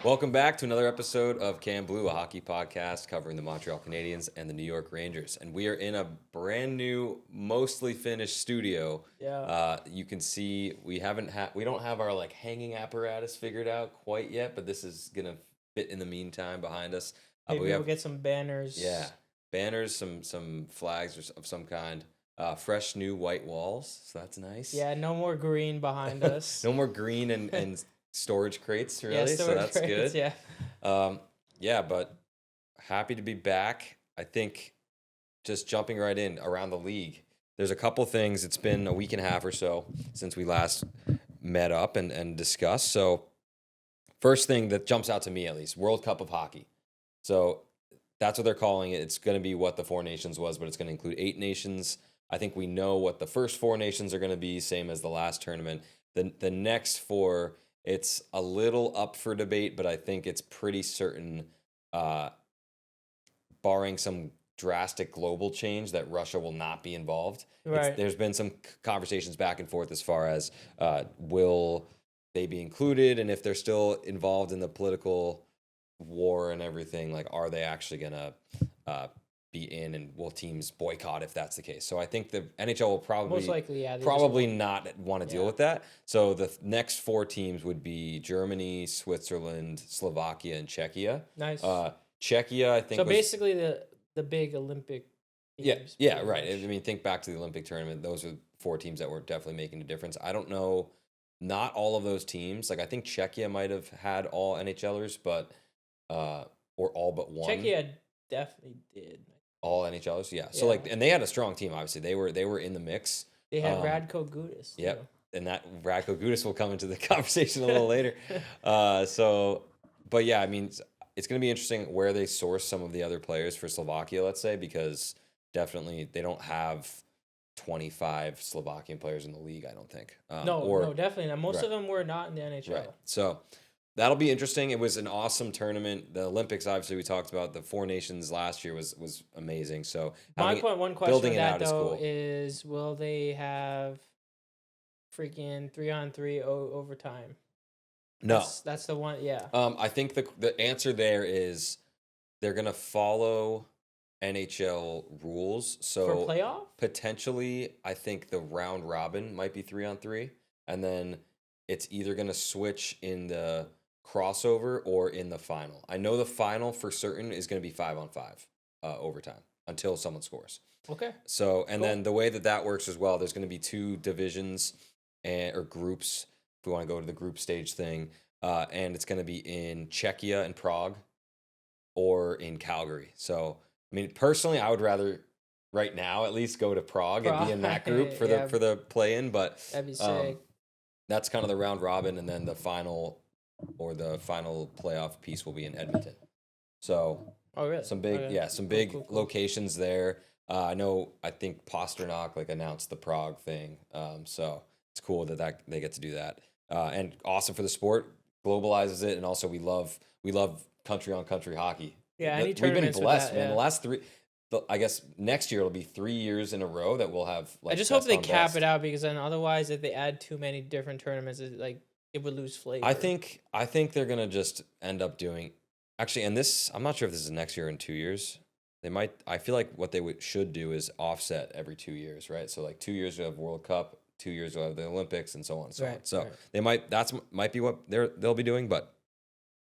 Welcome back to another episode of Can Blue, a hockey podcast covering the Montreal Canadiens and the New York Rangers. And we are in a brand new, mostly finished studio. Yeah. You can see we don't have our like hanging apparatus figured out quite yet, but this is gonna fit in the meantime behind us. Maybe But we we'll have get some banners. banners, some flags of some kind. Fresh new white walls, so that's nice. Yeah, no more green behind us. No more green and storage crates, really. Yeah, So storage that's crates, good. yeah. Yeah, but happy to be back. I think just jumping right in around the league, there's a couple things. It's been a week and a half or so since we last met up and discussed. So, first thing that jumps out to me, at least, World Cup of Hockey. So, that's what they're calling it. It's going to be what the Four Nations was, but it's going to include 8 nations. I think we know what the first 4 nations are going to be, same as the last tournament. The next 4, it's a little up for debate, but I think it's pretty certain, barring some drastic global change, that Russia will not be involved. Right. There's been some conversations back and forth as far as will they be included, and if they're still involved in the political war and everything, like are they actually gonna be in, and will teams boycott if that's the case? So I think the NHL will probably Most likely, yeah. probably not want to deal Yeah. with that. So the next 4 teams would be Germany, Switzerland, Slovakia, and Czechia. Nice. Czechia, I think. So basically, the big Olympic teams. Yeah, pretty right. much. I mean, think back to the Olympic tournament. Those are 4 teams that were definitely making a difference. I don't know, not all of those teams. Like I think Czechia might have had all NHLers, but or all but one. Czechia definitely did. All NHLers, yeah. So like, and they had a strong team. Obviously, they were in the mix. They had Radko Gudas. Yep. too. And that Radko Gudas will come into the conversation a little later. But yeah, I mean, it's going to be interesting where they source some of the other players for Slovakia, let's say, because definitely they don't have 25 Slovakian players in the league, I don't think. No, definitely not. Most Right. of them were not in the NHL. Right. So that'll be interesting. It was an awesome tournament. The Olympics, obviously, we talked about the 4 nations last year was amazing. So One question building with it that out is though cool. is, will they have freaking 3-on-3 overtime? No. That's the one. Yeah. I think the answer there is they're gonna follow NHL rules. So For playoff? potentially, I think the round robin might be 3-on-3, and then it's either gonna switch in the crossover or in the final. I know the final for certain is gonna be 5-on-5 overtime until someone scores. Okay. So, and Cool. then the way that works as well, there's going to be 2 divisions or groups, if we want to go to the group stage thing, and it's going to be in Czechia and Prague or in Calgary. So, I mean, personally, I would rather right now at least go to Prague and be in that group for Yeah. the play-in, but That'd be sick. that's kind of the round robin, and then the final playoff piece will be in Edmonton. So, Oh, really? some big, Okay. some big Cool. locations there. I think Pasternak like announced the Prague thing. So it's cool that they get to do that. And awesome for the sport, globalizes it, and also we love country on country hockey. Yeah, any We've been tournaments with blessed, that, man. yeah. The last 3, I guess next year it'll be 3 years in a row that we'll have. Like, I just hope best they on cap best. it out, because then otherwise, if they add too many different tournaments, it would lose flavor. I think they're gonna just end up doing. Actually, and this, I'm not sure if this is next year or in 2 years. They might. I feel like what they should do is offset every 2 years, right? So like 2 years we have World Cup, 2 years we have the Olympics, and so on and so on. Right, So right. they might be what they'll be doing, but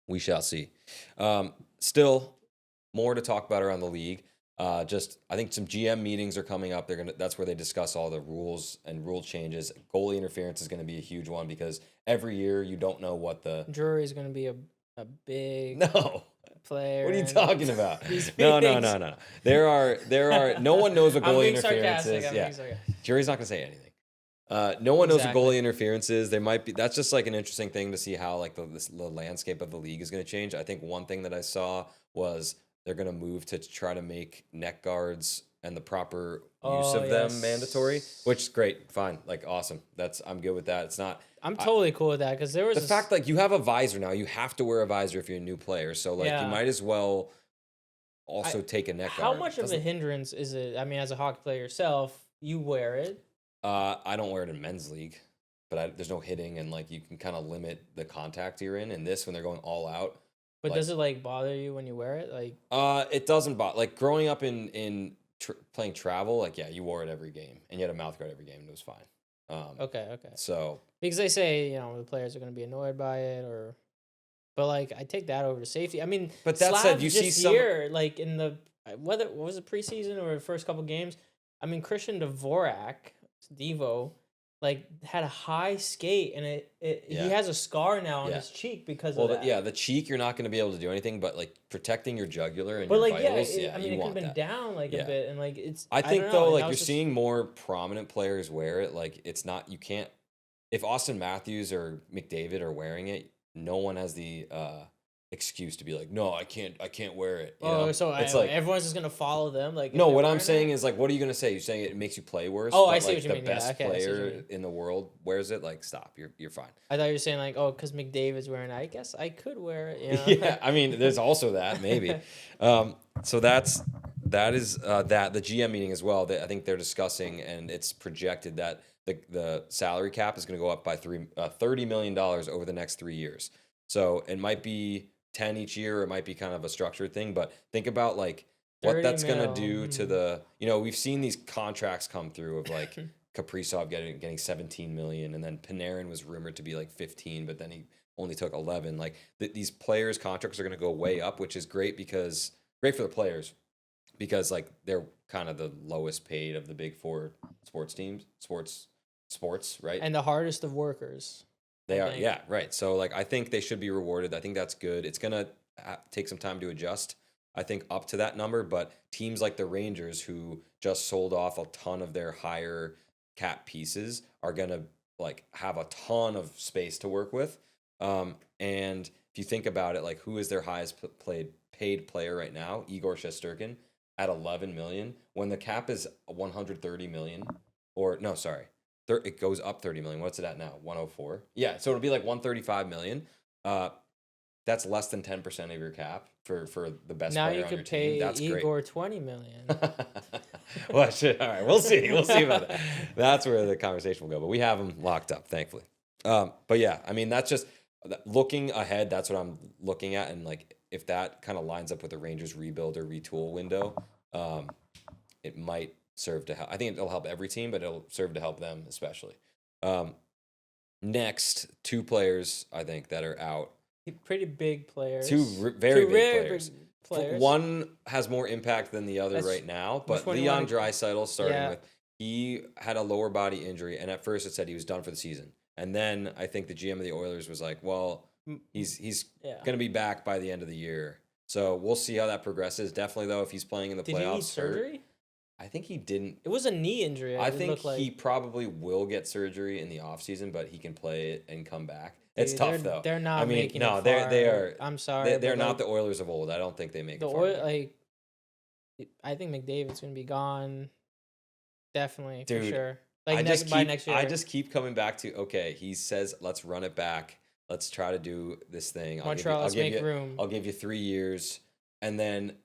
we shall see. Still more to talk about around the league. Just I think some GM meetings are coming up. That's where they discuss all the rules and rule changes. Goalie interference is going to be a huge one, because every year you don't know what the Drury is going to be a big no. player. What are you and talking about? these No. meetings. There are. No one knows what I'm goalie being interference sarcastic. is. I'm Yeah, being sarcastic. Jury's not gonna say anything. No one knows what Exactly. goalie interference is. There might be. That's just like an interesting thing to see how like the landscape of the league is gonna change. I think one thing that I saw was they're gonna move to try to make neck guards and the proper use of them mandatory. Which is great, fine, like awesome. I'm good with that. It's not. I'm totally cool with that, because there was The fact like you have a visor now, you have to wear a visor if you're a new player. So like you might as well also take a neck how guard. much of a hindrance is it? I mean, as a hockey player yourself, you wear it. I don't wear it in men's league. but there's no hitting, and like you can kind of limit the contact you're in. And this, when they're going all out, But like does it like bother you when you wear it? Like, it doesn't bother. Like growing up playing travel, like yeah, you wore it every game, and you had a mouth guard every game, and it was fine. okay. So Because they say, the players are going to be annoyed by it, but like I take that over to safety. I mean, But that said, Slavs you see this some. year, like in the whether what was it preseason or the first couple games. I mean, Christian Dvorak, Devo, like had a high skate, and he Yeah. has a scar now on Yeah. his cheek because Well, of that. yeah, the cheek, you're not going to be able to do anything, but like protecting your jugular and But your like, yeah, vitals, I mean, you it could have want been that. down like Yeah. a bit, and like it's. I think don't know, though, and like that you're was just- seeing more prominent players wear it. Like it's not, you can't. If Austin Matthews or McDavid are wearing it, no one has the excuse to be like, no, I can't wear it. You know? so It's like everyone's just gonna follow them. Like, if no. they're What I'm wearing saying it? is like, what are you gonna say? You're saying it makes you play worse. Oh, but, I see like, what you the mean. Yeah, best okay, I see what you player mean. in the world wears it. Like, stop. You're fine. I thought you were saying like, oh, because McDavid's wearing it. I guess I could wear it. Yeah, I mean, there's also that maybe. So that is that the GM meeting as well. That I think they're discussing, and it's projected that the salary cap is going to go up by $30 million over the next 3 years. So it might be 10 each year, or it might be kind of a structured thing. But think about like what 30 that's going to mil, do to the. We've seen these contracts come through of like Kaprizov getting 17 million, and then Panarin was rumored to be like 15, but then he only took 11. Like these players' contracts are going to go way up, which is great for the players because like they're kind of the lowest paid of the big four sports teams, sports, right? And the hardest of workers. They I are, think. yeah, right. So like I think they should be rewarded. I think that's good. It's gonna take some time to adjust. I think up to that number, but teams like the Rangers, who just sold off a ton of their higher cap pieces, are gonna like have a ton of space to work with. And if you think about it, like who is their highest paid player right now? Igor Shesterkin at 11 million. When the cap is 130 million, or no, sorry, it goes up 30 million. What's it at now? 104. Yeah, so it'll be like 135 million. That's less than 10% of your cap for the best Now player you on your could team. pay That's Igor great. 20 million. Well, shit. All right, we'll see. We'll see about that. That's where the conversation will go. But we have them locked up, thankfully. But yeah, I mean, that's just looking ahead. That's what I'm looking at, and like if that kind of lines up with the Rangers rebuild or retool window, it might serve to help. I think it'll help every team, but it'll serve to help them especially. Next, two players I think that are out. Pretty big players. Two very big rare players. big players. One has more impact than the other That's- right now, which but one do you Leon wanna- Draisaitl starting Yeah. with, he had a lower body injury, and at first it said he was done for the season. And then I think the GM of the Oilers was like, well, he's Yeah. going to be back by the end of the year. So we'll see how that progresses. Definitely, though, if he's playing in the Did playoffs. he need surgery? I think he didn't. It was a knee injury. I It think looked like. he probably will get surgery in the offseason, but he can play it and come back. It's Dude, tough, though. They're not I mean, making no, it they far. are. I'm sorry. They're but, not like, the Oilers of old. I don't think they make the it far. Oil, like. I think McDavid's gonna be gone. Definitely, for Dude, sure. Like by next year. I just keep coming back to okay. He says, "Let's run it back. Let's try to do this thing." Montreal, let's make you, room. I'll give you 3 years, and then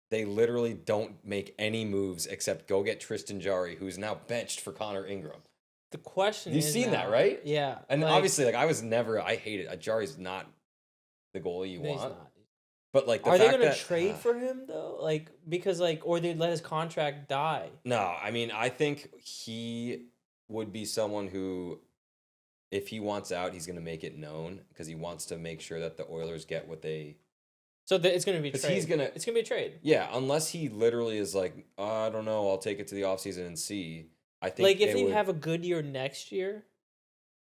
they literally don't make any moves except go get Tristan Jarry, who's now benched for Connor Ingram. The question You've is seen that, now- right? Yeah. And like, obviously, like I hate it. Jarry's not the goalie you he's want, not. but like the Are they fact gonna that, trade for him though? Like because like or they let his contract die. No, I mean, I think he would be someone who, if he wants out, he's going to make it known because he wants to make sure that the Oilers get what they. So it's gonna be a 'Cause trade. he's gonna- It's gonna be a trade. Yeah, unless he literally is like, I don't know, I'll take it to the offseason and see. I think Like if they they would, have a good year next year,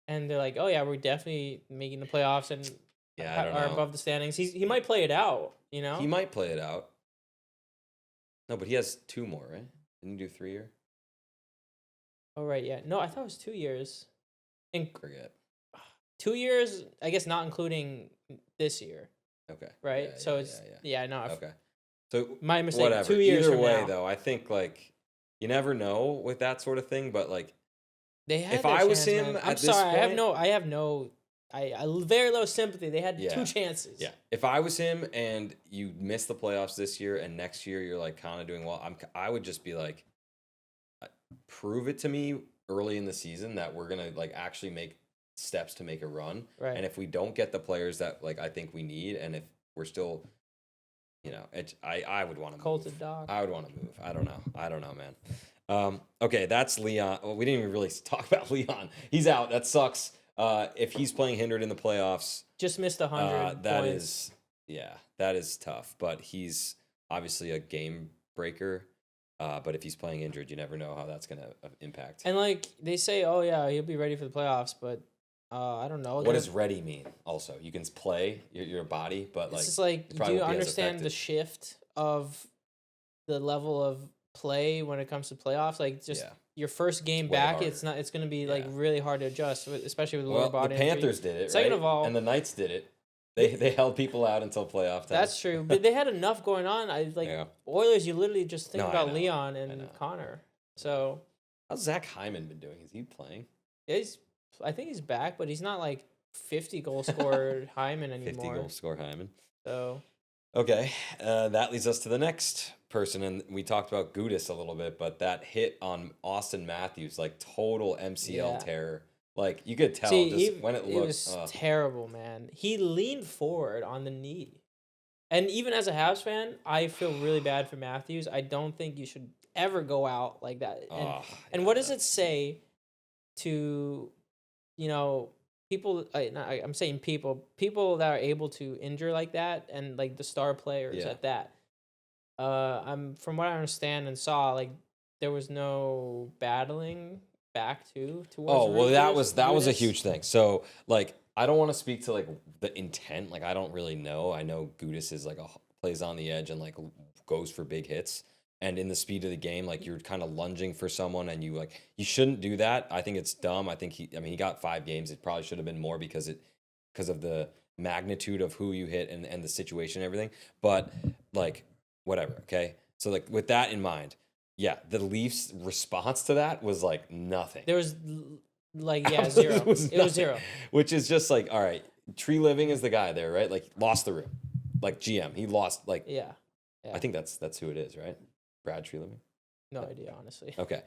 and they're like, oh yeah, we're definitely making the playoffs and yeah, I don't are know. above the standings. He might play it out. You know. He might play it out. No, but he has 2 more, right? Didn't he do 3 year? Oh right, yeah. No, I thought it was 2 years. In Forget. 2 years, I guess not including this year, Okay. right? Yeah, so yeah, it's yeah. no. Okay. So My mistake. whatever. 2 years Either from way, now. though, I think like you never know with that sort of thing, but like. They had If their I was chance, him man. at I'm this sorry. point- I have no. I very low sympathy. They had Yeah. 2 chances. Yeah, if I was him and you miss the playoffs this year and next year you're like kind of doing well, I would just be like, prove it to me early in the season that we're gonna like actually make steps to make a run. Right. And if we don't get the players that like I think we need, and if we're still, I would want to Cold move. to dog. I would want to move. I don't know, man. Okay, that's Leon. Well, we didn't even really talk about Leon. He's out. That sucks. If he's playing hindered in the playoffs, Just missed 100 that points. that is tough. But he's obviously a game breaker. But if he's playing injured, you never know how that's going to impact. And like they say, oh yeah, he'll be ready for the playoffs, but I don't know. What does ready mean? Also, you can play your body, but like it's just like, do you understand the shift of the level of play when it comes to playoffs? Like just your first game back, harder. it's going to be like really hard to adjust, especially with lower body. The Panthers did it. Second right? of all, and the Knights did it. They held people out until playoff time. That's true, but they had enough going on. Oilers. You literally just think about Leon and Connor. So how's Zach Hyman been doing? Is he playing? I think he's back, but he's not like 50 goal scorer Hyman anymore. 50 goal score Hyman. So okay, that leads us to the next person, and we talked about Gudis a little bit, but that hit on Austin Matthews, like total MCL terror. Like you could tell when it looked. It was terrible, man. He leaned forward on the knee, and even as a Habs fan, I feel really bad for Matthews. I don't think you should ever go out like that. And what does it say to, people? I'm saying people that are able to injure like that, and like the star players at that. From what I understand and saw, like there was no battling back towards that was a huge thing. So like I don't want to speak to like the intent, like I don't really know. I know Gudis is like plays on the edge and like goes for big hits, and in the speed of the game, like you're kind of lunging for someone and you shouldn't do that. I think it's dumb. I think he got 5 games. It probably should have been more because of the magnitude of who you hit and the situation and everything, but like whatever. Okay, so like with that in mind, the Leafs' response to that was like nothing. There was like zero. It was zero. Which is just like, all right, Tree Living is the guy there, right? Like lost the room. Like GM, he lost like yeah. I think that's who it is, right? Brad Tree Living? No idea, honestly. Okay.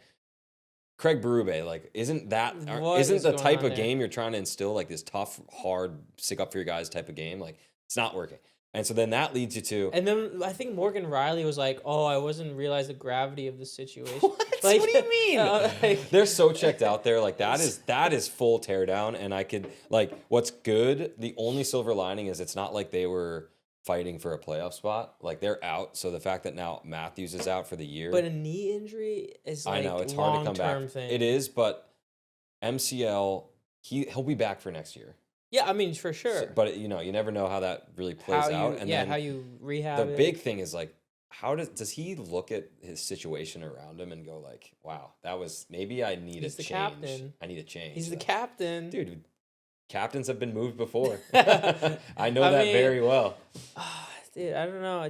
Craig Berube, like isn't the type of game you're trying to instill like this tough, hard, stick up for your guys type of game? Like it's not working. And so then that leads you to... And then I think Morgan Riley was like, oh, I wasn't realize the gravity of the situation. What? Like, what do you mean? They're so checked out there. Like, that is full teardown. And I could... Like, what's good, the only silver lining is it's not like they were fighting for a playoff spot. Like, they're out. So the fact that now Matthews is out for the year... But a knee injury is like I know, it's hard to come back. Thing. It is, but MCL, he'll be back for next year. Yeah, I mean, for sure. But, you never know how that really plays out. And then how you rehab the big thing is, like, how does he look at his situation around him and go, like, wow, that was, maybe I need a change. Captain. I need a change. He's the captain. Dude, captains have been moved before. I know that very well. Dude, I don't know.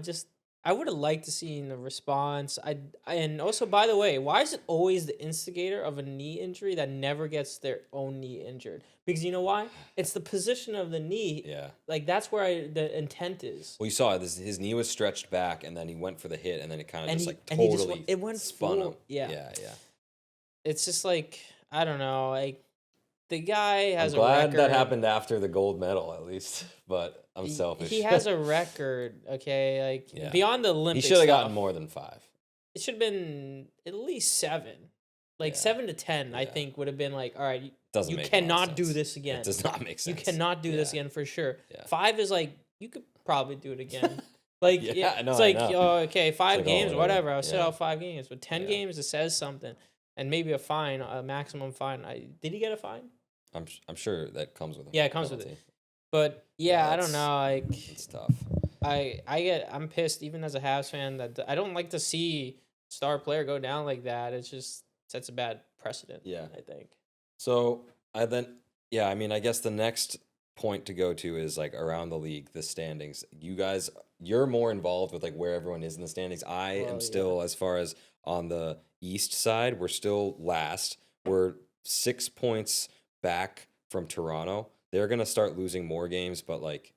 I would have liked to see the response. And also, by the way, why is it always the instigator of a knee injury that never gets their own knee injured? Because you know why? It's the position of the knee. Yeah. Like, that's where the intent is. Well, you saw his knee was stretched back, and then he went for the hit, and then it kind of it went spun him. Yeah. Yeah. It's just like, I don't know. Like, the guy has a record. I'm glad that record. Happened after the gold medal, at least. But I'm selfish. He has a record, okay? Like, beyond the Olympics. He should have gotten more than 5. It should have been at least 7. Like 7 to 10, I think, would have been like, all right, you cannot do this again. It does not make sense. You cannot do this again for sure. 5 is like, you could probably do it again. Like, it's like, okay, 5 games, whatever. I'll sit out 5 games. But 10 games, it says something. And maybe a fine, a maximum fine. Did he get a fine? I'm sure that comes with it. Yeah, it comes with it. But I don't know. Like, it's tough. I'm pissed even as a Habs fan that I don't like to see star player go down like that. It's just sets a bad precedent. Yeah, I think. So I guess the next point to go to is like around the league, the standings. You guys, you're more involved with like where everyone is in the standings. I am still, as far as on the east side, we're still last. We're 6 points back from Toronto. They're gonna start losing more games, but like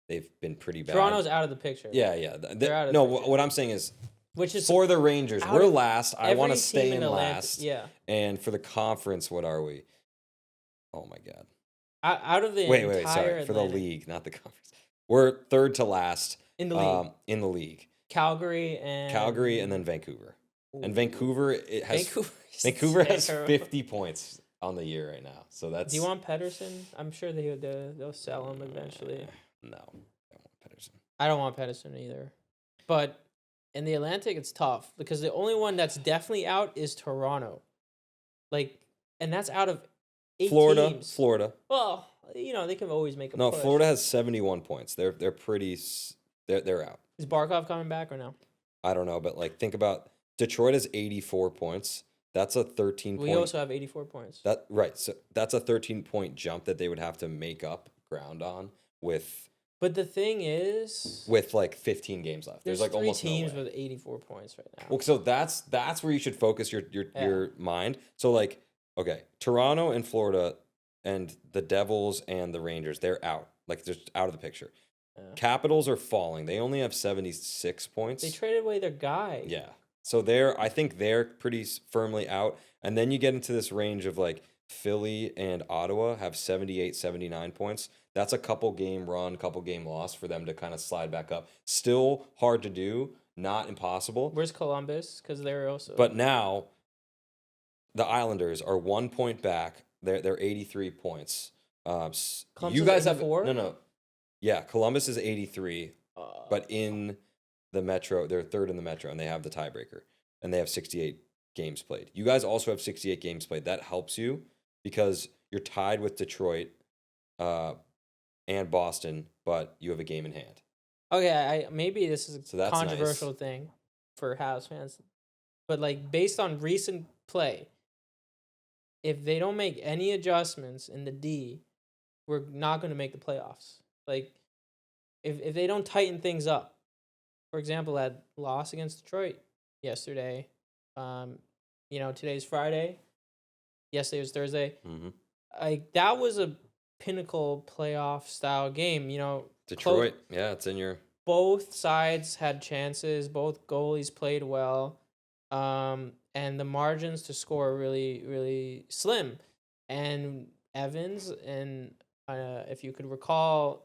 they've been pretty bad. Toronto's out of the picture. Yeah. They're out of the picture. What I'm saying is, which is for the Rangers, we're last. I want to stay in last. Yeah. And for the conference, what are we? Oh my God. Out of the Wait, sorry. entire For the Atlantic, league, not the conference. We're third to last in the league, in the league. Calgary And then Vancouver. And ooh, Vancouver Vancouver. Vancouver has terrible. 50 points on the year right now. So that's Do you want Pedersen? I'm sure they'll sell him eventually. No, I don't want Pedersen. I don't want Pedersen either. But in the Atlantic, it's tough because the only one that's definitely out is Toronto. Like, and that's out of 8 teams. Florida. Well, they can always make a No, push. Florida has 71 points. They're pretty. They're out. Is Barkov coming back or no? I don't know, but like think about Detroit has 84 points. That's a 13 We also have 84 points. So that's a 13-point jump that they would have to make up ground on with. But the thing is, with like 15 games left, there's like three almost teams no way. with 84 points right now. Well, so that's where you should focus your mind. So like, okay, Toronto and Florida and the Devils and the Rangers, they're out. Like they're just out of the picture. Yeah. Capitals are falling. They only have 76 points. They traded away their guy. Yeah. So I think they're pretty firmly out. And then you get into this range of like Philly and Ottawa have 78, 79 points. That's a couple game run, couple game loss for them to kind of slide back up. Still hard to do, not impossible. Where's Columbus? Because they're also. But now the Islanders are 1 point back. They're 83 points. Columbus You guys have 84? no. Yeah, Columbus is 83, but in the Metro, they're third in the Metro, and they have the tiebreaker, and they have 68 games played. You guys also have 68 games played. That helps you because you're tied with Detroit and Boston, but you have a game in hand. Okay, maybe this is So a that's controversial nice. thing for Habs fans, but like based on recent play, if they don't make any adjustments in the D, we're not going to make the playoffs. Like, if they don't tighten things up, for example, that loss against Detroit yesterday, today's Friday, yesterday was Thursday. Mm-hmm. Like that was a pinnacle playoff style game. Detroit, yeah, it's in your. Both sides had chances. Both goalies played well, and the margins to score are really, really slim. And Evans, and if you could recall,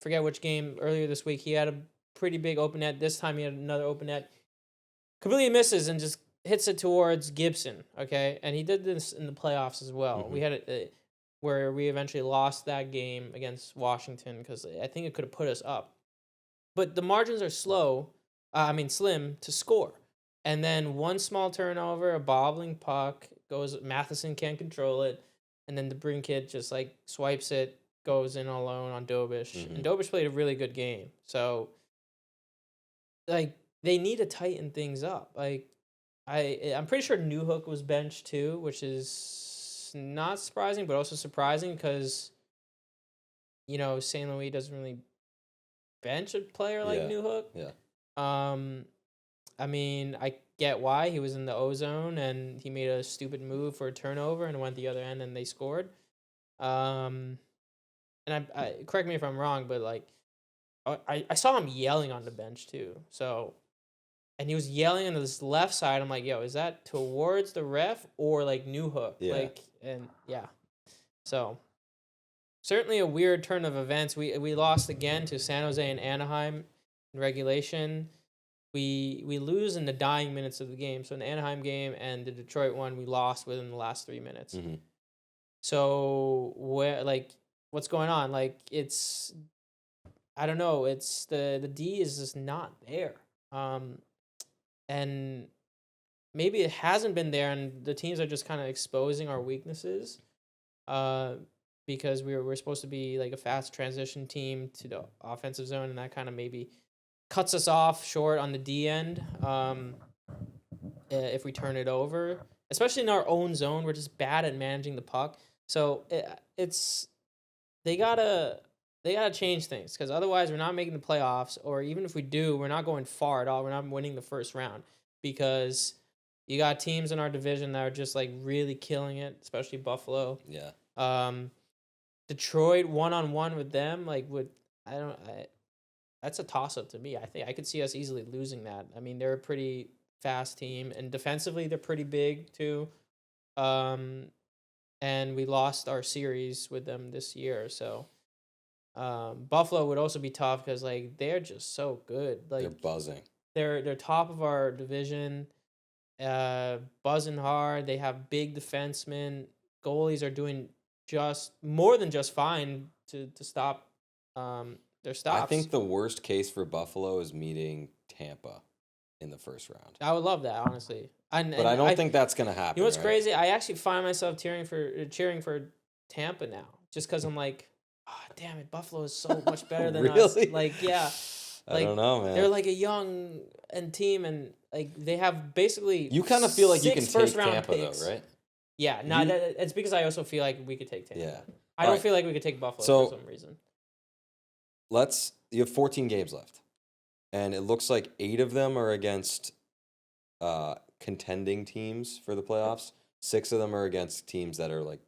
forget which game earlier this week, he had a pretty big open net. This time he had another open net, completely misses and just hits it towards Gibson. Okay, and he did this in the playoffs as well. Mm-hmm. We had it where we eventually lost that game against Washington because I think it could have put us up. But the margins are slim to score. And then one small turnover, a bobbling puck goes. Matheson can't control it, and then the Brink kid just like swipes it, goes in alone on Dobish, Mm-hmm. and Dobish played a really good game. So, like, they need to tighten things up. Like, I'm pretty sure Newhook was benched too, which is not surprising, but also surprising because, St. Louis doesn't really bench a player like Newhook. Yeah. I mean, I get why he was in the ozone and he made a stupid move for a turnover and went the other end and they scored. And I correct me if I'm wrong, but like, I saw him yelling on the bench too. So, and he was yelling on this left side. I'm like, yo, is that towards the ref or like Newhook? Yeah. So. Certainly a weird turn of events. We lost again to San Jose and Anaheim in regulation. We lose in the dying minutes of the game. So in the Anaheim game and the Detroit one, we lost within the last 3 minutes. Mm-hmm. So what's going on? Like I don't know. It's the D is just not there. And maybe it hasn't been there, and the teams are just kind of exposing our weaknesses. Because we're supposed to be like a fast transition team to the offensive zone, and that kind of maybe cuts us off short on the D end. If we turn it over, especially in our own zone, we're just bad at managing the puck. So they gotta change things because otherwise we're not making the playoffs, or even if we do, we're not going far at all. We're not winning the first round because you got teams in our division that are just like really killing it, especially Buffalo. Yeah. Detroit 1-on-1 with them, that's a toss up to me. I think I could see us easily losing that. I mean, they're a pretty fast team, and defensively they're pretty big too. and we lost our series with them this year. So Buffalo would also be tough because like they're just so good. Like They're buzzing. they're top of our division, buzzing hard. They have big defensemen. Goalies are doing just more than just fine to stop their stops. I think the worst case for Buffalo is meeting Tampa in the first round. I would love that, honestly. But I don't think that's going to happen. You know what's right? crazy? I actually find myself cheering for Tampa now, just because I'm like, oh, damn it, Buffalo is so much better than us. Really? Like, yeah, I don't know, man. they're like a young team, and like they have basically. You kind of feel like you can 6 take first-round Tampa, picks. though, right? Yeah, no, it's because I also feel like we could take Tampa. Yeah. I don't Alright. feel like we could take Buffalo So- for some reason. You have 14 games left, and it looks like 8 of them are against contending teams for the playoffs. 6 of them are against teams that are like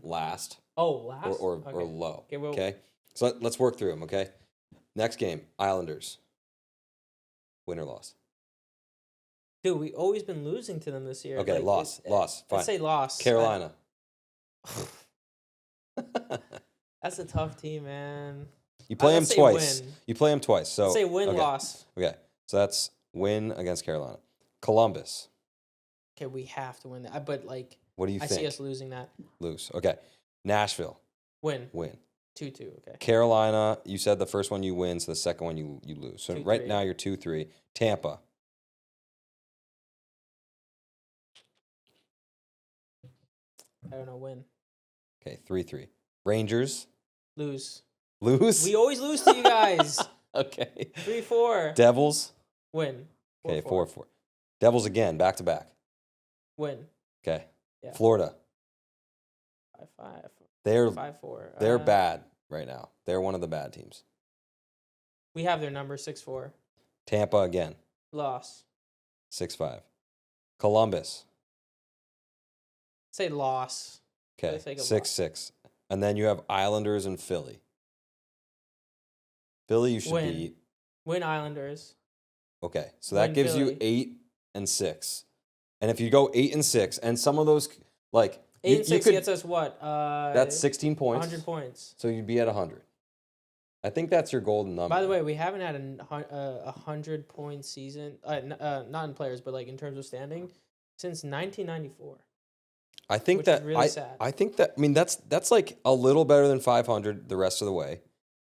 last Last or okay. low. Okay, well, Okay, so let's work through them. Okay, next game, Islanders. Win or loss? dude, we always been losing to them this year. Okay, Like, loss. Fine. Let's say loss. Carolina. That's a tough team, man. You play them let's say twice. win. You play them twice. So Let's say win, okay. loss. Okay, so that's win against Carolina. Columbus. Okay, we have to win that. But like, What do you I think? see us losing that. Lose. Okay. Nashville. Win. Win. 2-2. Okay. Carolina, you said the first one you win, so the second one you lose. So 2-3. right now you're 2-3. Tampa. I don't know. Win. Okay, 3-3. Rangers. Lose. Lose. We always lose to you guys. Okay. 3-4. Devils. Win. Okay, 4-4. Devils again, back to back. Win. Okay. Yeah. Florida. 5-5. They're 5-4. they're bad right now. They're one of the bad teams. We have their number 6-4. Tampa again, Loss. 6-5. Columbus. Say loss. Okay, Let's take a 6-6. And then you have Islanders and Philly. Philly you should Win. beat. Win Islanders. Okay, so that Win gives you Philly. 8 and 6. And if you go 8 and 6, and some of those like 8 and 6 could, gets us what? that's 16 points. 100 points. So you'd be at 100. I think that's your golden number. By the way, we haven't had a 100-point season. Not in players, but like in terms of standing, since 1994. I think which that is really sad. I think that that's like a little better than 500 the rest of the way.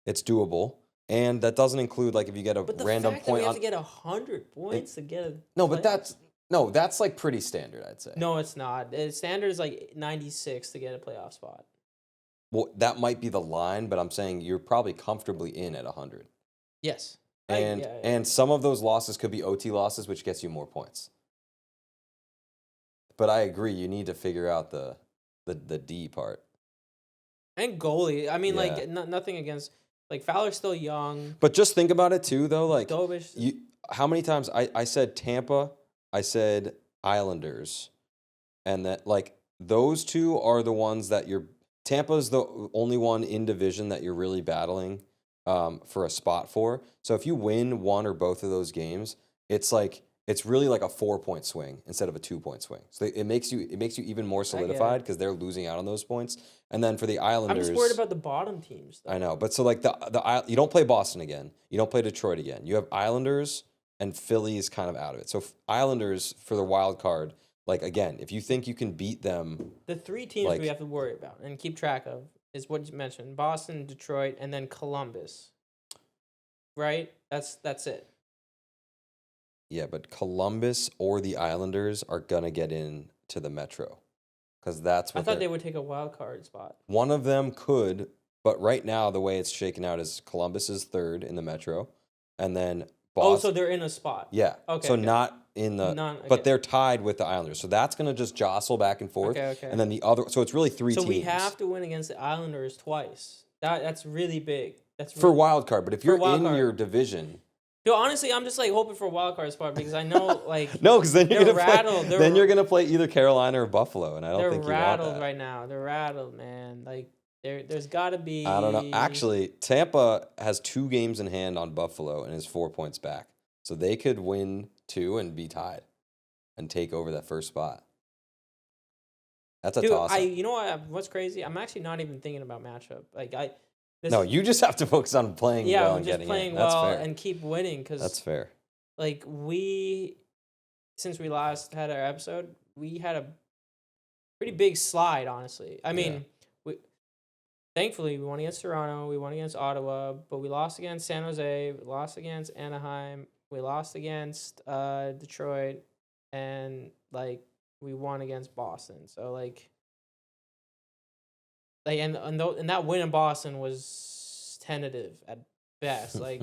It's doable, and that doesn't include like if you get a But the random fact point that we on. have to get 100 points to get a No, but playoffs- that's like pretty standard, I'd say. No, it's not. Standard is like 96 to get a playoff spot. Well, that might be the line, but I'm saying you're probably comfortably in at 100. Yes. And Yeah. and some of those losses could be OT losses, which gets you more points. But I agree, you need to figure out the D part. And goalie. I mean, Yeah. like nothing against like Fowler's still young. But just think about it too, though. Like Dobish. how many times I said Tampa, I said Islanders, and that like those two are the ones that Tampa's the only one in division that you're really battling for a spot for. So if you win one or both of those games, it's really like a 4-point swing instead of a 2-point swing. So it makes you even more solidified because they're losing out on those points. And then for the Islanders, I'm just worried about the bottom teams. Though. I know, but so like you don't play Boston again, you don't play Detroit again. You have Islanders and Philly's kind of out of it. So Islanders for the wild card, like again, if you think you can beat them, The 3 teams we have to worry about and keep track of is what you mentioned: Boston, Detroit, and then Columbus. Right? That's it. yeah, but Columbus or the Islanders are gonna get into the Metro, because that's what I thought they would take a wild card spot. one of them could. But right now, the way it's shaken out is Columbus is 3rd in the Metro, and then Boston. Oh, so they're in a spot. Yeah. Okay, So okay. not in the. Okay. But they're tied with the Islanders, so that's gonna just jostle back and forth. Okay. And then the other, so it's really 3 So teams. we have to win against the Islanders twice. That's really big. That's for really, wild card. But if you're wild in card. your division, Dude, honestly, I'm just like hoping for a wild card spot because I know like no, because then you're They're gonna rattled. play. Then you're gonna play either Carolina or Buffalo, and I don't they're think you want rattled that. right now. They're rattled, man. Like there's got to be. I don't know. Actually, Tampa has 2 games in hand on Buffalo and is 4 points back, so they could win 2 and be tied, and take over that first spot. That's a Dude, toss up. you know what's crazy? I'm actually not even thinking about matchup. Like No, you just have to focus on playing well we're and just getting playing in. That's well fair. and keep winning That's because fair. like since we last had our episode, we had a pretty big slide. Honestly, I mean, we thankfully we won against Toronto, we won against Ottawa, but we lost against San Jose, we lost against Anaheim, we lost against Detroit, and like we won against Boston. So and that win in Boston was tentative at best. Like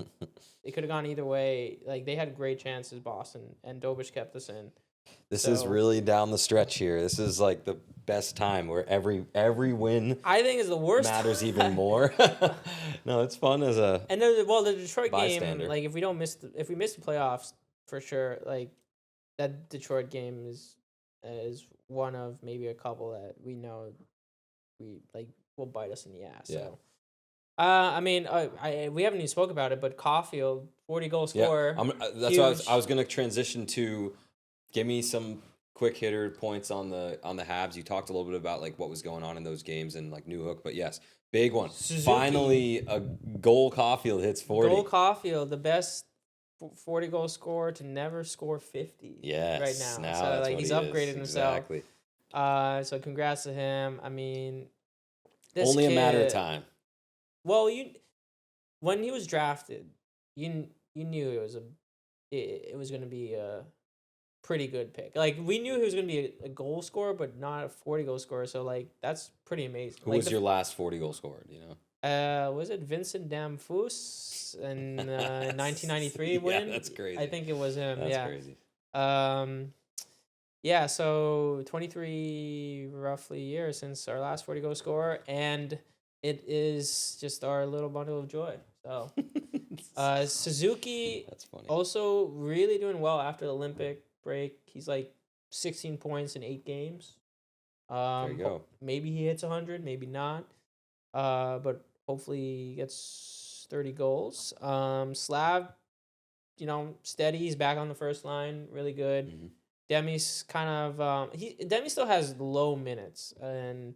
it could have gone either way. Like they had great chances, Boston, and Dobish kept us in. This is really down the stretch here. This is like the best time where every win I think is the worst matters even more. No, it's fun as a and the Detroit bystander. game. Like if we miss the playoffs for sure. Like that Detroit game is one of maybe a couple that we know will bite us in the ass. Yeah. So. I mean, we haven't even spoke about it, but Caulfield, 40-goal scorer. Yeah, that's what I was going to transition to. Give me some quick hitter points on the Habs. You talked a little bit about like what was going on in those games and like New Hook, but yes, big one. Suzuki. Finally, a goal. Caulfield hits 40. Goal Caulfield, the best 40-goal scorer to never score 50. Yes, right now. now So that's like what he's he upgraded is. himself. Exactly. So congrats to him. I mean, this Only kid, a matter of time. Well, when he was drafted, you knew it was going to be a pretty good pick. Like we knew he was going to be a goal scorer, but not a 40-goal scorer. So like that's pretty amazing. Who was your last 40-goal scorer? Do you know? Was it Vincent Damphus in 1993 win? Yeah, that's crazy. I think it was him. That's yeah. crazy. Yeah. So 23 roughly years since our last 40-goal scorer, and it is just our little bundle of joy. So, Suzuki. That's funny. Also, really doing well after the Olympic break. He's like 16 points in 8 games. There you go. Maybe he hits 100, maybe not. But hopefully he gets 30 goals. Slav, steady. He's back on the first line. Really good. Mm-hmm. Demi's kind of Demi still has low minutes, and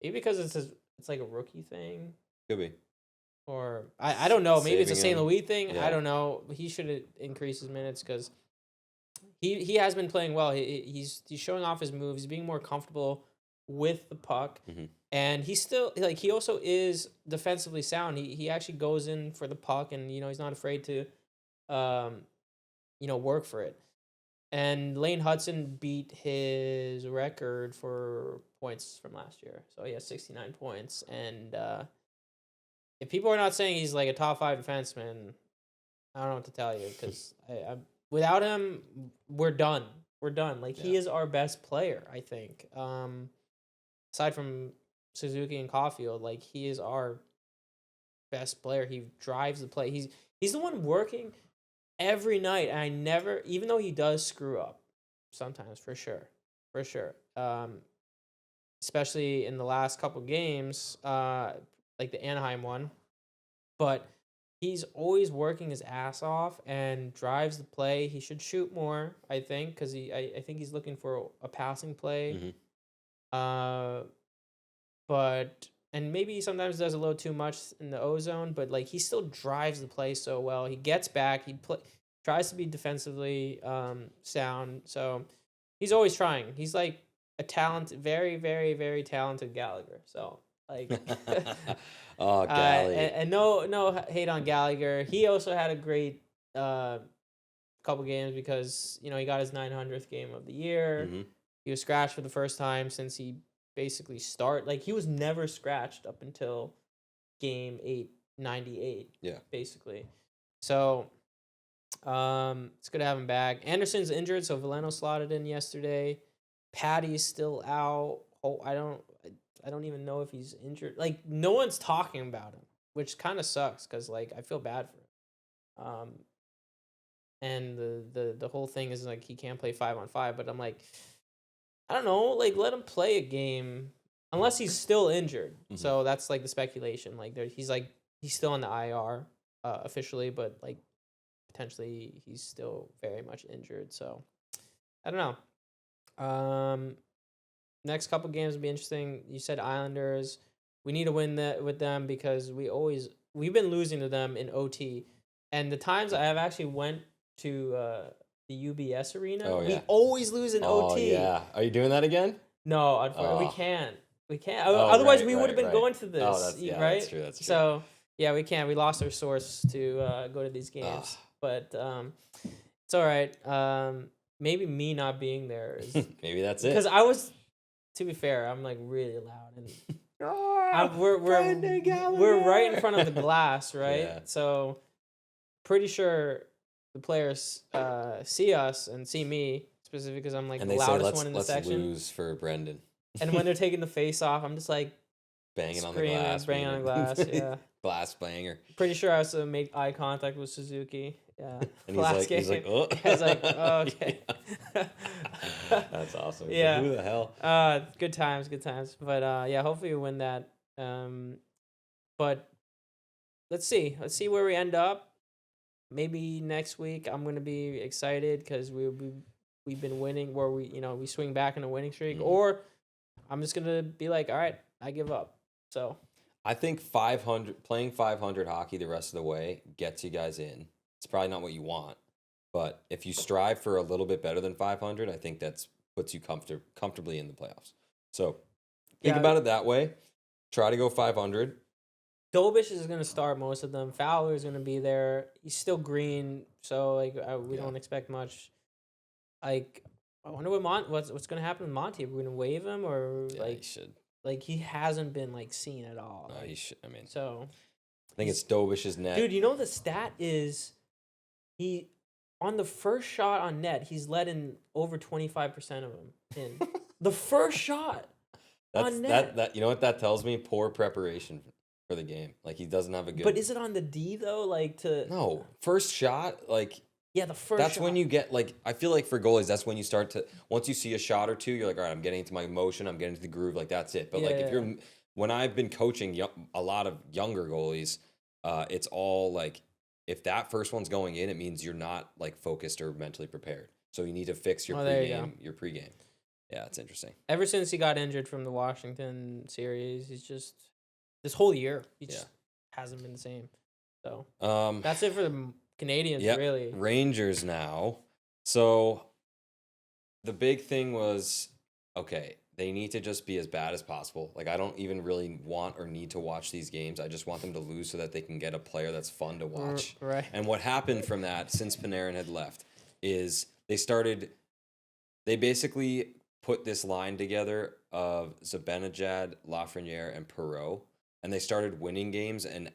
maybe because it's like a rookie thing. Could be. Or I don't know. Maybe it's a St. Saving him. Louis thing. Yeah. I don't know. He should increase his minutes because he has been playing well. He's showing off his moves. He's being more comfortable with the puck, and he's still he also is defensively sound. He actually goes in for the puck, and he's not afraid to, work for it. And Lane Hudson beat his record for points from last year, so he has 69 points. And if people are not saying he's like a top 5 defenseman, I don't know what to tell you because without him, we're done. We're done. Like he is our best player, I think. Aside from Suzuki and Caulfield, like he is our best player. He drives the play. He's the one working every night. And I never, even though he does screw up sometimes, for sure. Especially in the last couple games, like the Anaheim one, but he's always working his ass off and drives the play. He should shoot more, I think, because I think he's looking for a passing play. But and maybe he sometimes does a little too much in the O-zone, but like he still drives the play so well. He gets back. He tries to be defensively sound. So he's always trying. He's like a very, very, very talented Gallagher. So like, oh, Gallagher. and no hate on Gallagher. He also had a great couple games because he got his 900th game of the year. He was scratched for the first time since he basically he was never scratched up until game 898. Yeah, basically. So it's good to have him back. Anderson's injured, so Veleno slotted in yesterday. Patty's still out. I don't even know if he's injured. Like no one's talking about him, which kind of sucks because like I feel bad for him. And the whole thing is like he can't play 5-on-5, but I'm like, I don't know, like let him play a game unless he's still injured. So that's like the speculation. Like he's still on the IR officially, but like potentially he's still very much injured. So I don't know. next couple games will be interesting. You said Islanders. We need to win that with them because we've been losing to them in OT, and the times I have actually went to the UBS arena, Oh, we yeah. always lose in Oh, OT. yeah. Are you doing that again? No, unfortunately, we Oh. can't. We can't. Oh, Otherwise, right, we would have been right. going to this. Oh, that's right. That's true. That's true. So yeah, we can't. We lost our source to go to these games, Ah. but it's all right. Maybe me not being there is Maybe that's it. because I was. To be fair, I'm like really loud and we're right in front of the glass, right? Yeah. So pretty sure the players see us and see me specifically because I'm like And the they say, loudest one in the let's section. lose for Brendan. And when they're taking the face off, I'm just like Banging on the screaming, glass. banging on the glass. Yeah, Glass banger. pretty sure I also made eye contact with Suzuki. Yeah, And last he's like, oh. I was like, oh, okay. That's awesome. He's Yeah. like, who the hell? Good times. But yeah, hopefully we win that. But let's see where we end up. Maybe next week I'm gonna be excited because we've been winning where we swing back in a winning streak, or I'm just gonna be like, all right, I give up. So I think playing 500 hockey the rest of the way gets you guys in. It's probably not what you want, but if you strive for a little bit better than 500, I think that's puts you comfortably in the playoffs. So think about it that way. Try to go 500. Dobish is going to start most of them. Fowler's going to be there. He's still green, so like we don't expect much. Like I wonder what's going to happen with Monty. Are we going to waive him or He should. Like he hasn't been like seen at all. No, he should. I mean, so I think it's Dobish's net. Dude, you know the stat is he on the first shot on net, he's let in over 25% of them in. The first shot on net. That you know what that tells me? Poor preparation for the game. Like he doesn't have a good. But is it on the D though? Like to No, first shot, like yeah, the first that's shot. when you get like I feel like for goalies, that's when you start to once you see a shot or two, you're like, all right, I'm getting into my motion, I'm getting into the groove, like that's it. But like if you're when I've been coaching a lot of younger goalies, it's all like if that first one's going in, it means you're not like focused or mentally prepared. So you need to fix your pregame. Yeah, it's interesting. Ever since he got injured from the Washington series, he's just this whole year he just hasn't been the same. So that's it for the Canadiens, really. Rangers now. So the big thing was okay. They need to just be as bad as possible. Like I don't even really want or need to watch these games. I just want them to lose so that they can get a player that's fun to watch. Right. And what happened from that since Panarin had left is they basically put this line together of Zibanejad, Lafreniere, and Perreault, and they started winning games and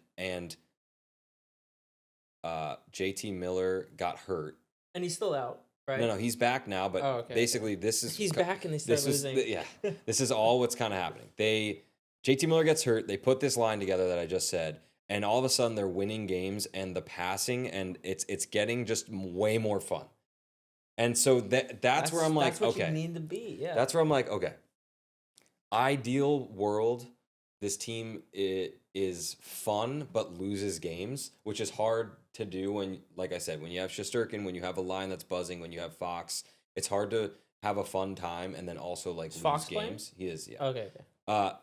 JT Miller got hurt. And he's still out. Right. No, he's back now, but basically this is he's back and they start losing. This is all what's kind of happening. JT Miller gets hurt. They put this line together that I just said, and all of a sudden they're winning games and the passing and it's getting just way more fun. And so that's where I'm like, that's what okay, you need to be. Yeah, that's where I'm like, okay, ideal world, this team is fun but loses games, which is hard to do when, like I said, when you have Shesterkin, when you have a line that's buzzing, when you have Fox, it's hard to have a fun time and then also like lose Fox games. He is, yeah. Okay.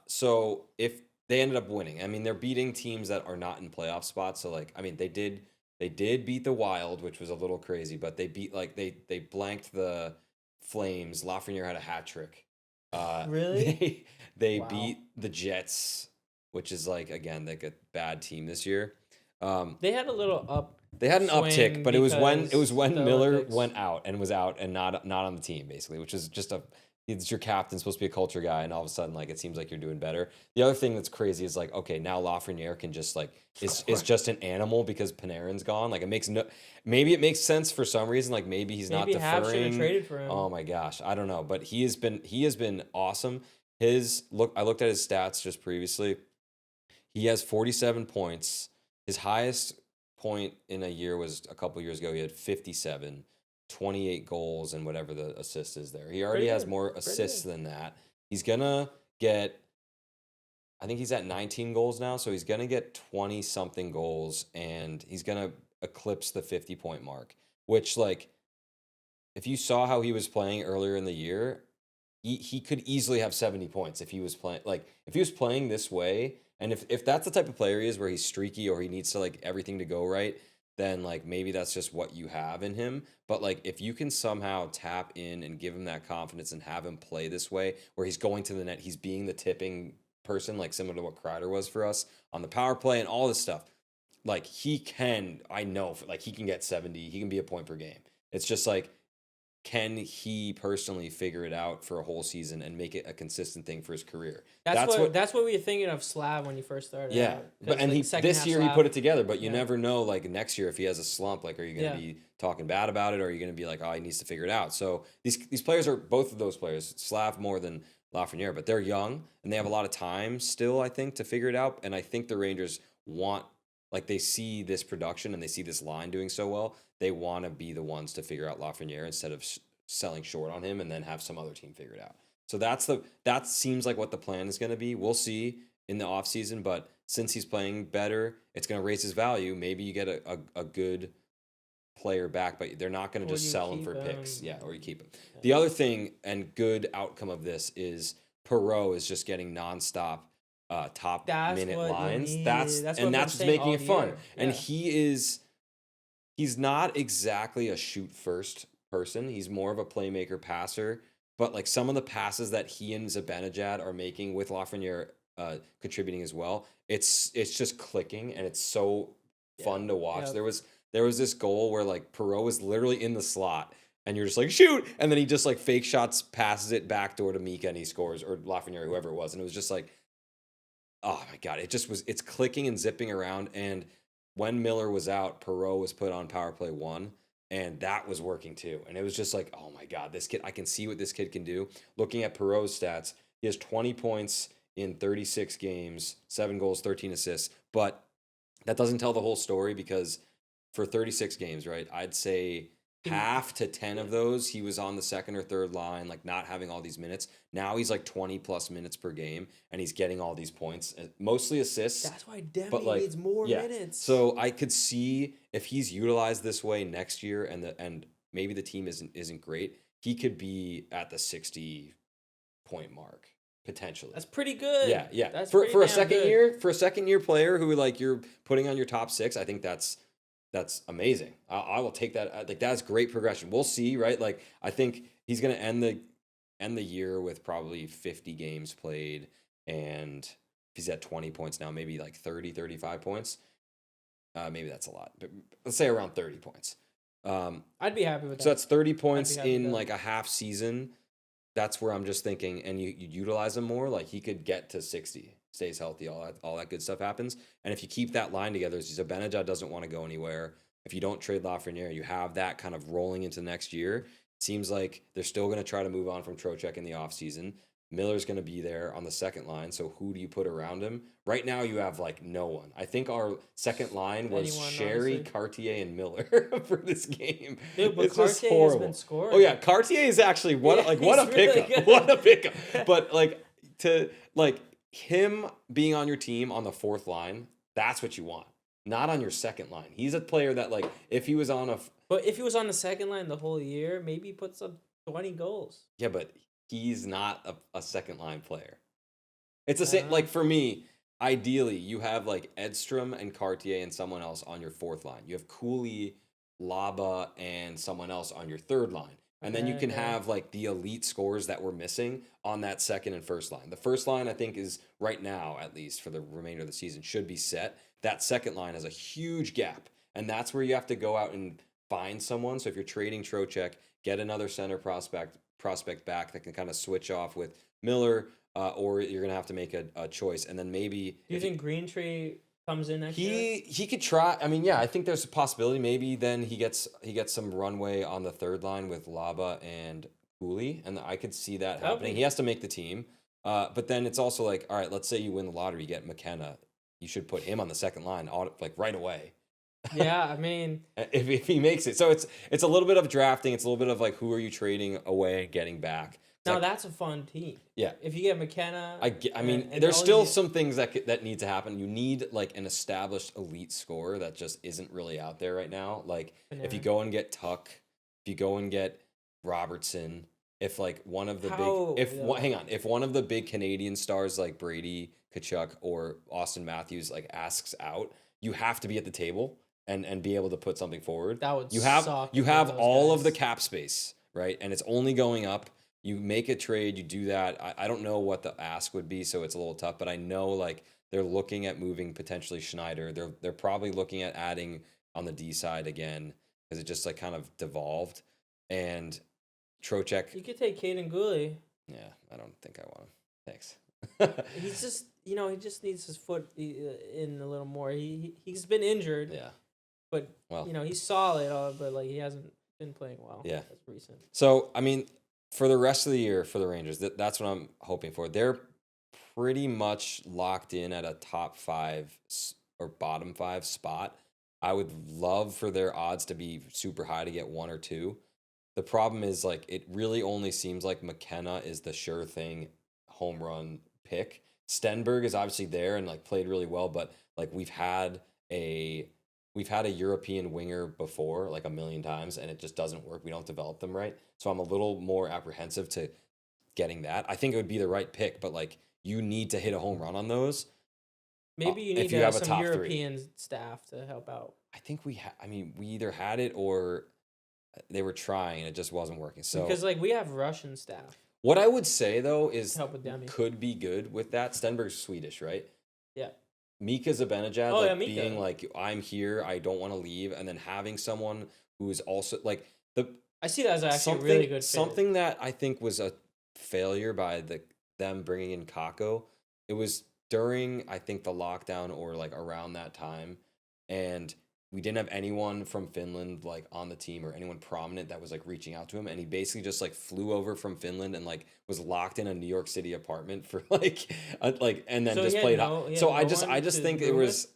So if they ended up winning, I mean, they're beating teams that are not in playoff spots. So like, I mean, they did beat the Wild, which was a little crazy, but they beat they blanked the Flames. Lafreniere had a hat trick. Really? They beat the Jets, which is like again like a bad team this year. They had a little up. They had an uptick, but it was when Miller Olympics went out and was out and not on the team basically, which is just it's your captain, supposed to be a culture guy, and all of a sudden like it seems like you're doing better. The other thing that's crazy is like okay, now Lafreniere can just like is just an animal because Panarin's gone. Like maybe it makes sense for some reason. Like maybe he's not deferring. Habs should have traded for him. Oh my gosh, I don't know, but he has been awesome. I looked at his stats just previously. He has 47 points. His highest point in a year was a couple years ago. He had 57, 28 goals, and whatever the assist is there. He already has more assists than that. He's going to get, I think he's at 19 goals now, so he's going to get 20-something goals, and he's going to eclipse the 50-point mark, which, like, if you saw how he was playing earlier in the year, he could easily have 70 points if he was playing this way, and if that's the type of player he is where he's streaky or he needs to like everything to go right, then like maybe that's just what you have in him. But like if you can somehow tap in and give him that confidence and have him play this way where he's going to the net, he's being the tipping person, like similar to what Kreider was for us on the power play and all this stuff. Like he can, I know, like he can get 70, he can be a point per game. It's just like, can he personally figure it out for a whole season and make it a consistent thing for his career? That's what we were thinking of Slav when you first started. Yeah, but and like this year he put it together. But you Yeah. never know. Like next year, if he has a slump, like are you going to be talking bad about it, or are you going to be like, oh, he needs to figure it out? So these players are both of those players, Slav more than Lafreniere, but they're young and they have a lot of time still, I think, to figure it out. And I think the Rangers want, like, they see this production and they see this line doing so well. They want to be the ones to figure out Lafreniere instead of selling short on him and then have some other team figure it out. So that seems like what the plan is going to be. We'll see in the offseason, but since he's playing better, it's going to raise his value. Maybe you get a good player back, but they're not going to just sell him for picks. Yeah, or you keep him. Yeah. The other thing and good outcome of this is Perreault is just getting nonstop top minute lines. That's what's making it fun. Yeah. And he's not exactly a shoot first person. He's more of a playmaker passer. But like some of the passes that he and Zibanejad are making with Lafreniere contributing as well, it's just clicking and it's so fun to watch. Yep. There was this goal where like Perreault was literally in the slot and you're just like shoot, and then he just like fake shots, passes it backdoor to Mika and he scores, or Lafreniere, whoever it was, and it was just like, oh my god, it's clicking and zipping around. And when Miller was out, Perreault was put on power play 1. And that was working too. And it was just like, oh my God, this kid, I can see what this kid can do. Looking at Perreault's stats, he has 20 points in 36 games, 7 goals, 13 assists. But that doesn't tell the whole story because for 36 games, right, I'd say half to 10 of those, he was on the second or third line, like not having all these minutes. Now he's like 20 plus minutes per game and he's getting all these points, mostly assists. That's why Demi needs more minutes. So I could see if he's utilized this way next year and maybe the team isn't great, he could be at the 60 point mark potentially. That's pretty good. Yeah. That's for a second year player who like you're putting on your top 6, I think that's amazing. I will take that. Like that's great progression. We'll see, right? Like I think he's going to end the year with probably 50 games played, and if he's at 20 points now, maybe like 30, 35 points. Maybe that's a lot, but let's say around 30 points. I'd be happy with that. So that's 30 points in like a half season. That's where I'm just thinking, and you utilize him more, like he could get to 60. Stays healthy, all that good stuff happens. And if you keep that line together, Zibanejad doesn't want to go anywhere. If you don't trade Lafreniere, you have that kind of rolling into next year. It seems like they're still going to try to move on from Trocheck in the offseason. Miller's going to be there on the second line, so who do you put around him? Right now, you have like no one. I think our second line was Sherry, honestly. Cartier, and Miller for this game. Dude, but Cartier has been scoring. Oh yeah, Cartier is actually what a pickup. Really what a pickup. But like him being on your team on the fourth line, that's what you want. Not on your second line. He's a player that like if he was on the second line the whole year, maybe he puts up 20 goals. Yeah, but he's not a second line player. It's the same. Like for me, ideally, you have like Edstrom and Cartier and someone else on your fourth line. You have Cooley, Laba, and someone else on your third line. And then you can have like the elite scores that we're missing on that second and first line. The first line, I think, is right now, at least for the remainder of the season, should be set. That second line has a huge gap. And that's where you have to go out and find someone. So if you're trading Trocheck, get another center prospect back that can kind of switch off with Miller, or you're going to have to make a choice. And then maybe... Do you think Greentree comes in next year? He could try. I mean, yeah, I think there's a possibility. Maybe then he gets some runway on the third line with Laba and Cooley, and I could see that happening. He has to make the team. But then it's also like, all right, let's say you win the lottery, you get McKenna. You should put him on the second line like right away. Yeah, I mean, if he makes it. So it's a little bit of drafting. It's a little bit of like who are you trading away and getting back. Now that's a fun team. Yeah. If you get McKenna, I mean, there's still some things that need to happen. You need like an established elite scorer that just isn't really out there right now. Like if you go and get Tuck, if you go and get Robertson, if like one of the How, big though? hang on, if one of the big Canadian stars like Brady Kachuk or Austin Matthews like asks out, you have to be at the table and be able to put something forward. That would you have suck you if one of have those all of guys- the cap space, right? And it's only going up. You make a trade, you do that. I don't know what the ask would be, so it's a little tough, but I know like they're looking at moving potentially Schneider. They're probably looking at adding on the D side again because it just like kind of devolved. And Trocheck, You could take Caden Gooley. yeah, I don't think I want him. Thanks. He's just, he just needs his foot in a little more. He's been injured. Yeah. But Well, he's solid, but like he hasn't been playing well. Yeah. That's recent. So I mean, for the rest of the year for the Rangers, that's what I'm hoping for. They're pretty much locked in at a top 5 or bottom 5 spot. I would love for their odds to be super high to get 1 or 2. The problem is like it really only seems like McKenna is the sure thing home run pick. Stenberg is obviously there and like played really well, but like we've had a European winger before like a million times and it just doesn't work. We don't develop them right. So I'm a little more apprehensive to getting that. I think it would be the right pick, but like you need to hit a home run on those. Maybe you need if you to have have a some top 3. European staff to help out. I think we either had it or they were trying and it just wasn't working. So Because like we have Russian staff what I would say though is to help with Demi. could be good with that. Stenberg's Swedish, right? Yeah. Mika Zibanejad, Oh, like yeah, Mika. being like, I'm here, I don't want to leave, and then having someone who is also like the I see that as actually something a really good fit. something that I think was a failure by them bringing in Kako. It was during I think the lockdown or like around that time, and we didn't have anyone from Finland like on the team or anyone prominent that was like reaching out to him, and he basically just like flew over from Finland and like was locked in a New York City apartment for and then So just he had played no- out. he had So no I just one to think it room with? was.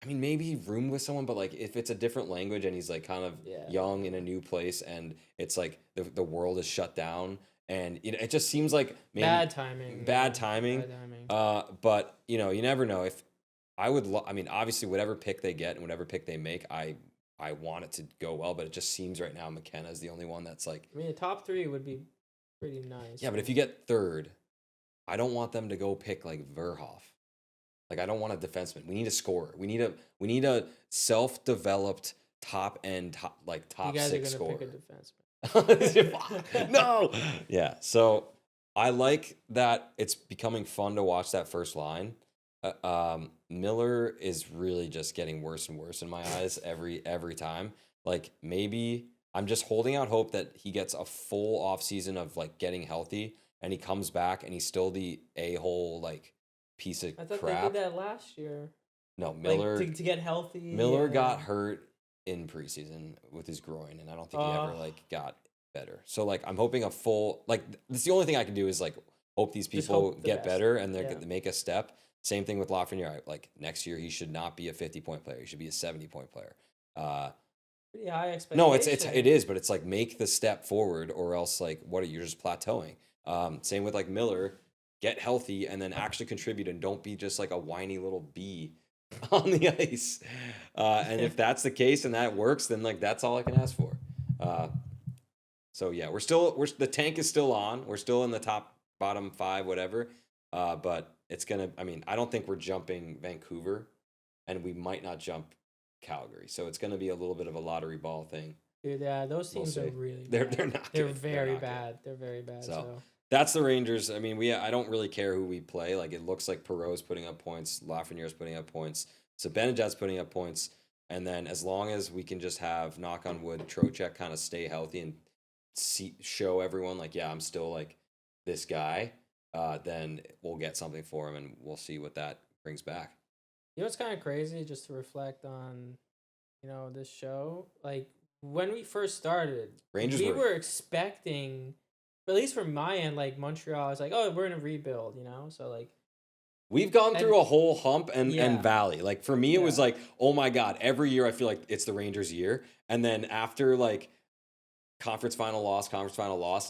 I mean, maybe he roomed with someone, but like if it's a different language and he's like kind of Yeah. young in a new place and it's like the world is shut down and it just seems like maybe Bad timing. bad man. timing. Bad timing. But you never know. If I would, I mean, obviously, whatever pick they get and whatever pick they make, I want it to go well. But it just seems right now McKenna is the only one that's like, I mean, the top 3 would be pretty nice. yeah. But if you get third, I don't want them to go pick like Verhoff. Like I don't want a defenseman. We need a scorer. We need a self-developed top you top guys 6 are gonna scorer. pick a defenseman. No. Yeah. So I like that it's becoming fun to watch that first line. Miller is really just getting worse and worse in my eyes every time. Like maybe I'm just holding out hope that he gets a full off season of like getting healthy and he comes back and he's still the a-hole like piece of I thought crap. they did that last year. No, Miller Like, to get healthy. Miller yeah. got hurt in preseason with his groin, and I don't think he ever like got better. So like I'm hoping a full like that's the only thing I can do is like hope these Just people hope the get best. better and they're Yeah. gonna make a step. Same thing with Lafreniere. Like next year he should not be a 50-point player. He should be a 70-point player. Pretty high expectation. No, it is, but it's like make the step forward or else like what are you just plateauing? Same with like Miller, get healthy and then actually contribute and don't be just like a whiny little bee on the ice. And if that's the case and that works, then like that's all I can ask for. So yeah, the tank is still on. We're still in the bottom 5, whatever. But it's gonna. I mean, I don't think we're jumping Vancouver, and we might not jump Calgary. So it's gonna be a little bit of a lottery ball thing. Dude, yeah, those We'll teams are see. really They're bad. they're not. They're good. very not good. bad. They're very bad. So, So That's the Rangers. I mean, I don't really care who we play. Like it looks like Perreault's putting up points, Lafreniere's putting up points, Zibanejad's putting up points, and then as long as we can just have knock on wood, Trocheck kind of stay healthy and show everyone like, yeah, I'm still like this guy. Then we'll get something for him, and we'll see what that brings back. you know what's kind of crazy? Just to reflect on, this show. Like when we first started, Rangers we were- were expecting, at least from my end, like Montreal. It's like, oh, we're in a rebuild. So like. We've gone And- through a whole hump and Yeah. valley. Like for me, it was Yeah. like, oh my God, every year I feel like it's the Rangers' year. And then after like conference final loss,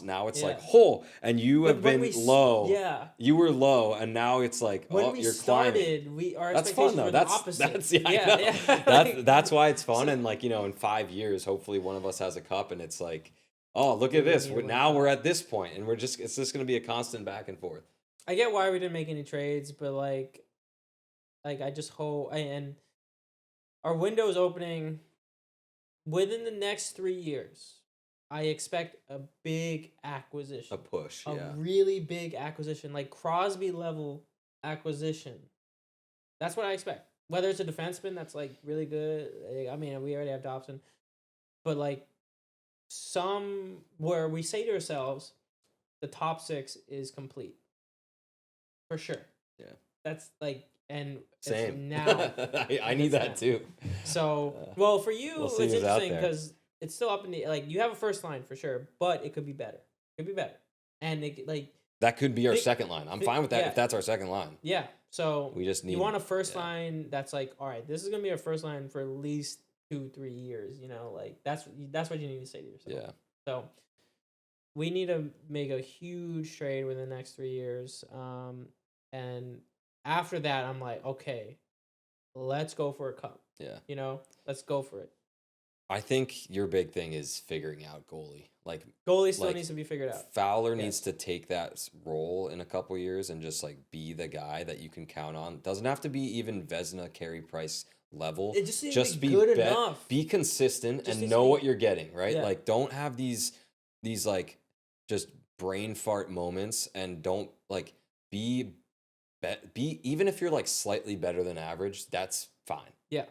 now it's like, Yeah. oh, and you But have when been we low. Yeah. You were low, and now it's like, When oh, we you're climbing. started, our That's fun expectations though. were That's the opposite. that's yeah, I know. yeah. That's why it's fun. And like in 5 years, hopefully one of us has a cup, and it's like, Oh, look at this. Now win. we're at this point, and it's just going to be a constant back and forth. I get why we didn't make any trades, but like I just hope and our window's opening within the next 3 years. I expect a big acquisition. A push, a really big acquisition, like Crosby level acquisition. That's what I expect. Whether it's a defenseman that's like really good, I mean, we already have Dobson, but like some where we say to ourselves, the top 6 is complete for sure. Yeah, that's like, and same. Now I need that too. So, well, for you, we'll it's interesting because it's still up in the like you have a first line for sure, but it could be better. And it like that could be our second line. I'm fine with that if that's our second line. Yeah. So we just need. You want a first line that's like, all right, this is gonna be our first line for at least 2-3 years. You know, like that's what you need to say to yourself. Yeah. So we need to make a huge trade within the next 3 years. And after that, I'm like, okay, let's go for a cup. Yeah. You know, let's go for it. I think your big thing is figuring out goalie. Like goalie still needs to be figured out. Fowler needs to take that role in a couple years and just like be the guy that you can count on. Doesn't have to be even Vezina, Carey Price level. It just be good enough. Be consistent and know what you're getting, right? Yeah. Like don't have these like just brain fart moments, and don't like be even if you're like slightly better than average, that's fine. Yeah.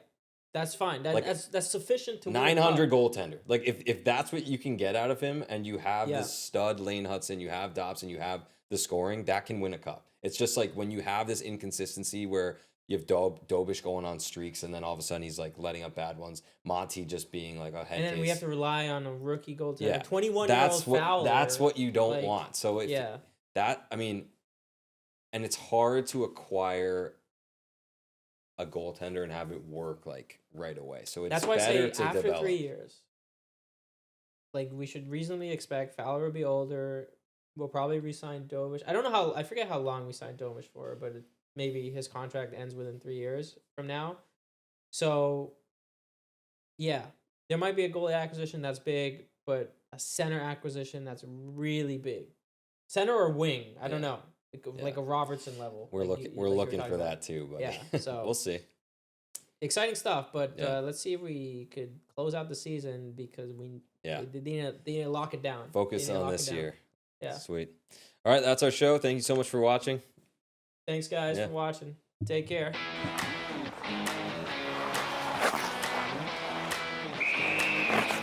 That's fine. That's sufficient to 900 goaltender. Like if that's what you can get out of him, and you have this stud Lane Hudson, you have Dobson, you have the scoring, that can win a cup. It's just like when you have this inconsistency where you have Dobish going on streaks, and then all of a sudden he's like letting up bad ones. Monty just being like a head case. And then we have to rely on a rookie goaltender. Yeah. 21-year-old Fowler. That's what you don't want. So and it's hard to acquire a goaltender and have it work like right away. So it's that's why better I say after 3 years, like we should reasonably expect Fowler will be older. We'll probably re-sign Dovish. I forget how long we signed Dovish for, but maybe his contract ends within 3 years from now. So, yeah, there might be a goalie acquisition that's big, but a center acquisition that's really big, center or wing, I don't know. Like a Robertson level. We're looking for that too, buddy. Yeah, so we'll see. Exciting stuff, but let's see if we could close out the season because we need to lock it down. Focus on this year. Yeah. Sweet. All right, that's our show. Thank you so much for watching. Thanks, guys, for watching. Take care.